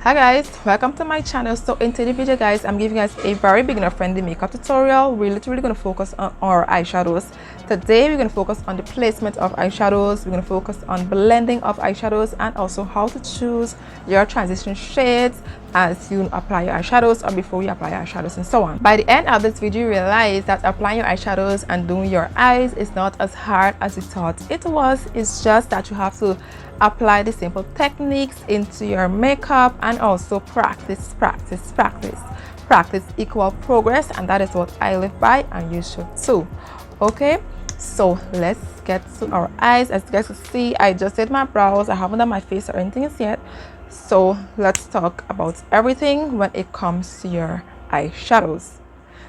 Hi guys, welcome to my channel. So in today's video guys, I'm giving you guys a very beginner friendly makeup tutorial. We're literally going to focus on our eyeshadows. Today we're going to focus on the placement of eyeshadows. We're going to focus on blending of eyeshadows and also how to choose your transition shades as you apply your eyeshadows or before you apply your eyeshadows and so on. By the end of this video, you realize that applying your eyeshadows and doing your eyes is not as hard as you thought it was. It's just that you have to apply the simple techniques into your makeup and also practice equal progress, and that is what I live by, and you should too. Okay, so let's get to our eyes. As you guys can see, I just did my brows. I haven't done my face or anything yet, so let's talk about everything when it comes to your eyeshadows.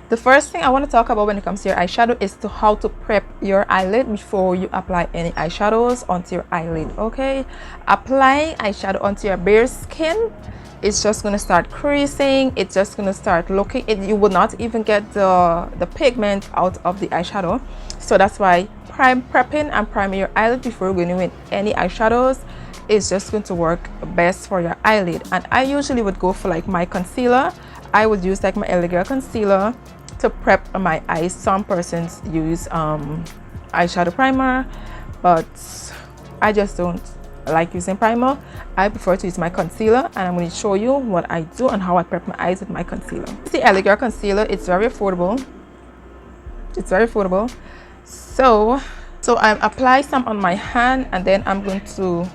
The first thing I want to talk about when it comes to your eyeshadow is how to prep your eyelid before you apply any eyeshadows onto your eyelid. Okay, applying eyeshadow onto your bare skin, it's just going to start creasing. It's just going to start looking, you will not even get the pigment out of the eyeshadow. So that's why prepping and priming your eyelid before going in with any eyeshadows is just going to work best for your eyelid. And I usually would go for like my concealer. I would use like my elegant concealer to prep my eyes. Some persons use eyeshadow primer, but I just don't like using primer. I prefer to use my concealer, and I'm going to show you what I do and how I prep my eyes with my concealer. The elegant concealer, it's very affordable. So I apply some on my hand, and then I'm going to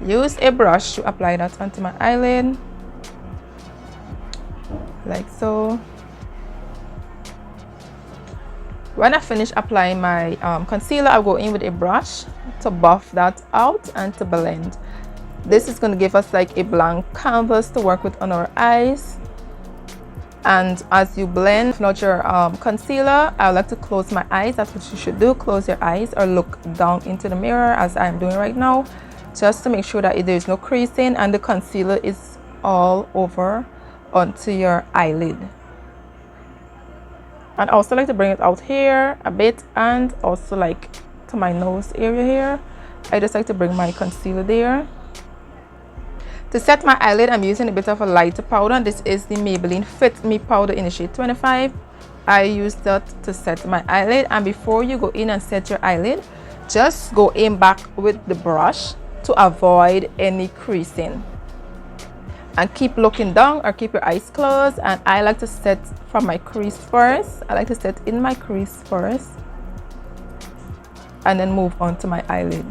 use a brush to apply that onto my eyelid, like so. When I finish applying my concealer, I'll go in with a brush to buff that out and to blend. This is going to give us like a blank canvas to work with on our eyes. And as you blend out your concealer, I would like to close my eyes. That's what you should do. Close your eyes or look down into the mirror as I'm doing right now, just to make sure that there is no creasing and the concealer is all over onto your eyelid. And also like to bring it out here a bit, and also like to my nose area here. I just like to bring my concealer there. To set my eyelid, I'm using a bit of a lighter powder, and this is the Maybelline Fit Me powder in the shade 25. I use that to set my eyelid. And before you go in and set your eyelid, just go in back with the brush to avoid any creasing. And keep looking down or keep your eyes closed. And I like to set from my crease first. I like to set in my crease first and then move on to my eyelid.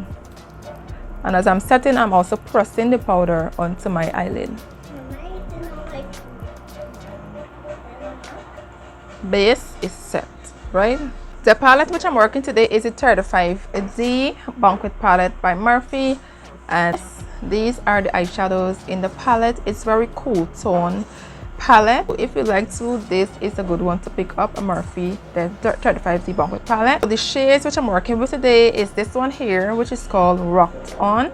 And as I'm setting, I'm also pressing the powder onto my eyelid. Base is set, right? The palette which I'm working today is a 35D Banquet palette by Murphy, and these are the eyeshadows in the palette. It's very cool tone palette. If you like to, this is a good one to pick up, a Murphy, the 35D Banquet palette. So the shades which I'm working with today is this one here, which is called Rocked On,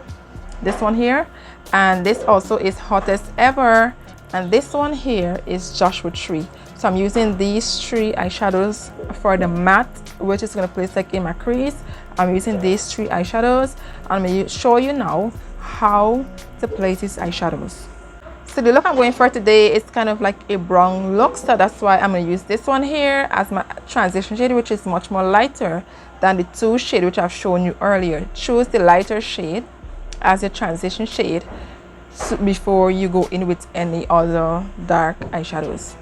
this one here, and this also is Hottest Ever, and this one here is Joshua Tree. So I'm using these three eyeshadows for the matte, which is going to place like in my crease. I'm using these three eyeshadows. I'm going to show you now how to place these eyeshadows. So the look I'm going for today is kind of like a brown look, so that's why I'm going to use this one here as my transition shade, which is much more lighter than the two shades which I've shown you earlier. Choose the lighter shade as your transition shade before you go in with any other dark eyeshadows.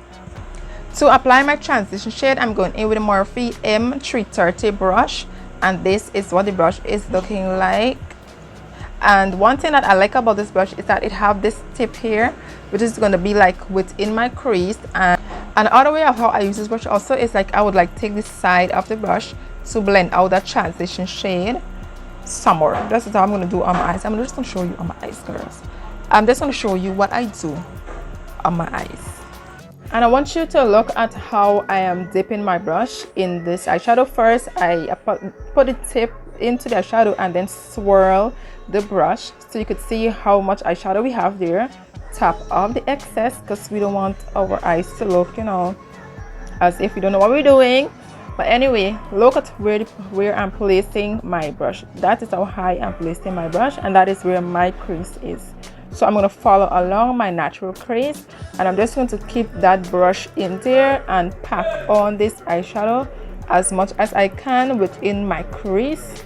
To apply my transition shade, I'm going in with a Morphe M330 brush, and this is what the brush is looking like. And one thing that I like about this brush is that it have this tip here, which is going to be like within my crease. And another way of how I use this brush also is like I would like take this side of the brush to blend out that transition shade somewhere. That's how I'm going to do on my eyes. I'm just going to show you on my eyes, girls. I'm just going to show you what I do on my eyes. And I want you to look at how I am dipping my brush in this eyeshadow. First, I put the tip into the eyeshadow and then swirl the brush so you could see how much eyeshadow we have there. Tap off the excess because we don't want our eyes to look, you know, as if we don't know what we're doing. But anyway, look at where I'm placing my brush. That is how high I'm placing my brush, and that is where my crease is. So I'm going to follow along my natural crease, and I'm just going to keep that brush in there and pack on this eyeshadow as much as I can within my crease.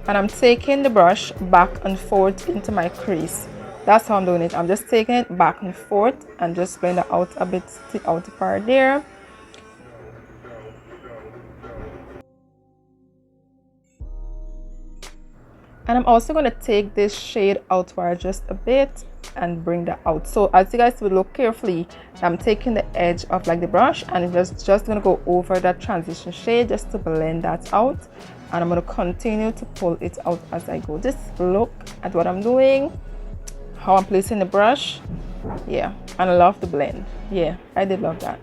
And I'm taking the brush back and forth into my crease. That's how I'm doing it. I'm just taking it back and forth and just blend it out a bit, the outer part there. And I'm also going to take this shade outward just a bit and bring that out. So as you guys will look carefully, I'm taking the edge of like the brush and just going to go over that transition shade just to blend that out. And I'm going to continue to pull it out as I go. Just look at what I'm doing, how I'm placing the brush. Yeah, and I love the blend. Yeah, I did love that.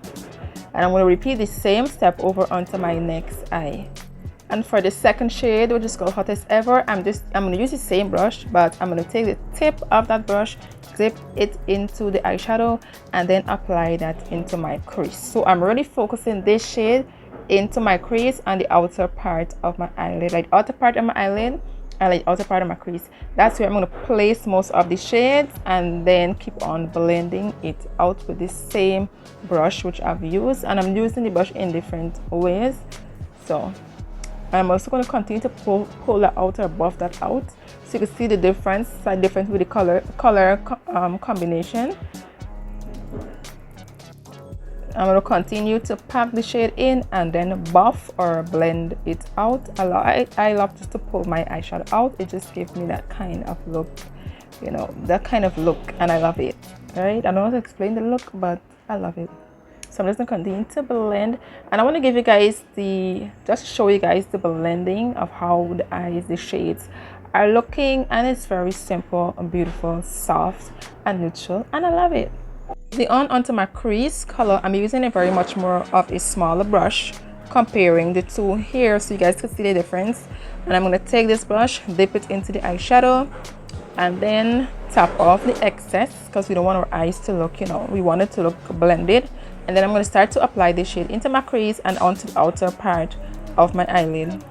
And I'm going to repeat the same step over onto my next eye. And for the second shade, which is called Hottest Ever, I'm going to use the same brush, but I'm going to take the tip of that brush, dip it into the eyeshadow, and then apply that into my crease. So I'm really focusing this shade into my crease and the outer part of my eyelid, like outer part of my eyelid and like outer part of my crease. That's where I'm going to place most of the shades and then keep on blending it out with the same brush which I've used. And I'm using the brush in different ways. So I'm also going to continue to pull the outer above that out, so you can see the difference, slight difference with the color combination. I'm going to continue to pack the shade in and then buff or blend it out. I love just to pull my eyeshadow out. It just gives me that kind of look, you know, that kind of look, and I love it. Right? I don't know how to explain the look, but I love it. So I'm just going to continue to blend, and I want to give you guys just show you guys the blending of how the eyes, the shades are looking, and it's very simple and beautiful, soft and neutral, and I love it. Onto my crease color, I'm using a very much more of a smaller brush comparing the two here, so you guys can see the difference. And I'm going to take this brush, dip it into the eyeshadow, and then tap off the excess because we don't want our eyes to look, you know, we want it to look blended. And then I'm going to start to apply this shade into my crease and onto the outer part of my eyelid.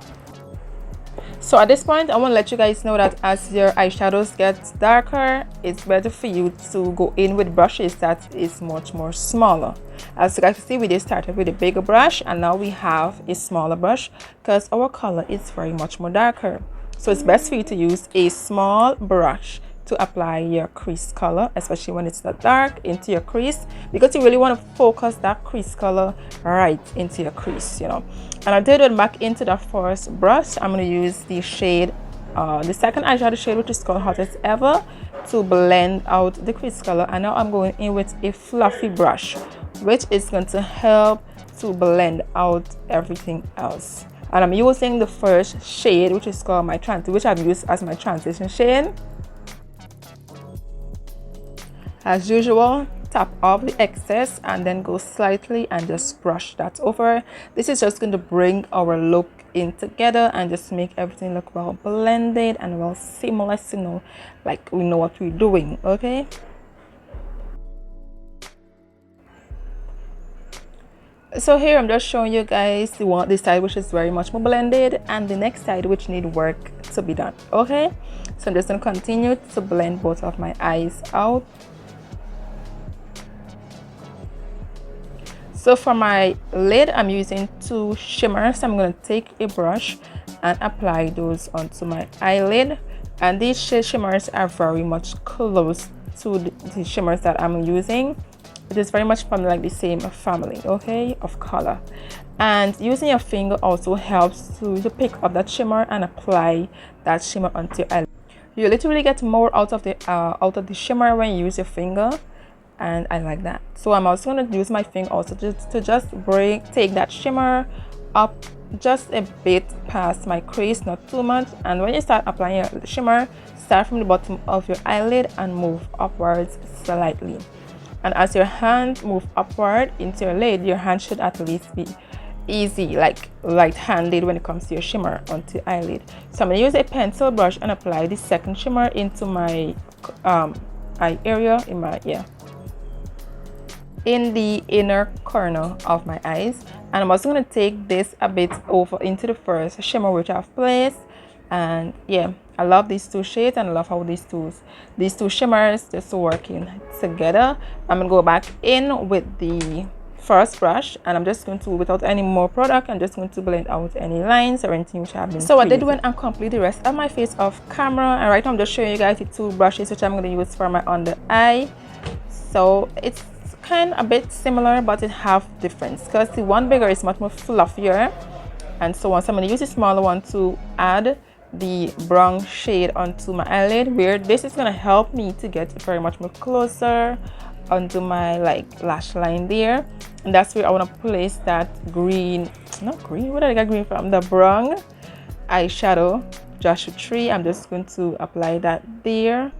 So at this point, I want to let you guys know that as your eyeshadows get darker, it's better for you to go in with brushes that is much more smaller. As you guys can see, we just started with a bigger brush and now we have a smaller brush because our color is very much more darker. So it's best for you to use a small brush to apply your crease color, especially when it's that dark, into your crease, because you really want to focus that crease color right into your crease, you know. And I did it back into that first brush. I'm going to use the shade, the second eyeshadow shade, which is called Hottest Ever, to blend out the crease color. And now I'm going in with a fluffy brush, which is going to help to blend out everything else. And I'm using the first shade, which is called which I've used as my transition shade. As usual, tap off the excess and then go slightly and just brush that over. This is just going to bring our look in together and just make everything look well blended and well seamless, you know, like we know what we're doing. Okay, so here I'm just showing you guys this side which is very much more blended and the next side which need work to be done. Okay, so I'm just going to continue to blend both of my eyes out. So for my lid, I'm using two shimmers. I'm going to take a brush and apply those onto my eyelid. And these shimmers are very much close to the shimmers that I'm using. It is very much from like the same family, okay, of color. And using your finger also helps to pick up that shimmer and apply that shimmer onto your eyelid. You literally get more out of the shimmer when you use your finger. And I like that. So I'm also going to use my finger also to just take that shimmer up just a bit past my crease, not too much. And when you start applying your shimmer, start from the bottom of your eyelid and move upwards slightly. And as your hand move upward into your lid, your hand should at least be easy, like right-handed when it comes to your shimmer onto your eyelid. So I'm going to use a pencil brush and apply the second shimmer into my eye area in the inner corner of my eyes. And I'm also going to take this a bit over into the first shimmer which I've placed, and yeah, I love these two shades, and I love how these two shimmers just working together. I'm gonna go back in with the first brush, and I'm just going to, without any more product, I'm just going to blend out any lines or anything which have been so created. I did went and complete the rest of my face off camera, and right now I'm just showing you guys the two brushes which I'm going to use for my under eye. So it's kind of a bit similar, but it have difference because the one bigger is much more fluffier, and so on. So I'm going to use the smaller one to add the brown shade onto my eyelid, where this is going to help me to get very much more closer onto my like lash line there, and that's where I want to place that green, not green, where did I get green from, the brown eyeshadow Joshua Tree. I'm just going to apply that there.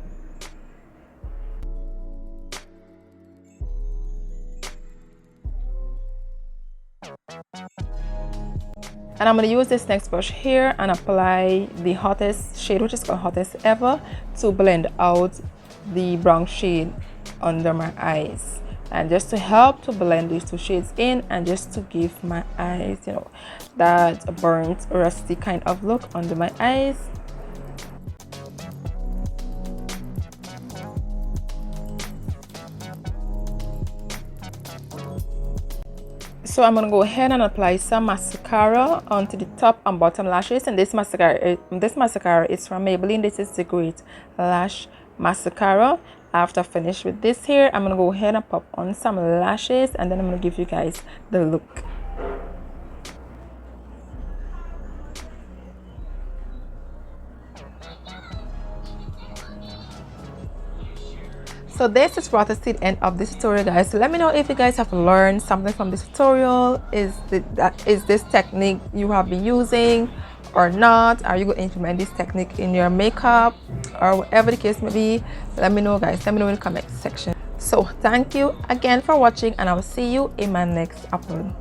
And I'm going to use this next brush here and apply the hottest shade, which is called Hottest Ever, to blend out the brown shade under my eyes, and just to help to blend these two shades in, and just to give my eyes, you know, that burnt rusty kind of look under my eyes. So I'm going to go ahead and apply some mascara onto the top and bottom lashes, and this mascara is from Maybelline. This is the Great Lash Mascara. After I finish with this here, I'm going to go ahead and pop on some lashes, and then I'm going to give you guys the look. So this is brought us to the end of this tutorial, guys. So let me know if you guys have learned something from this tutorial. Is this technique you have been using or not? Are you going to implement this technique in your makeup, or whatever the case may be? Let me know, guys. Let me know in the comment section. So thank you again for watching, and I will see you in my next upload.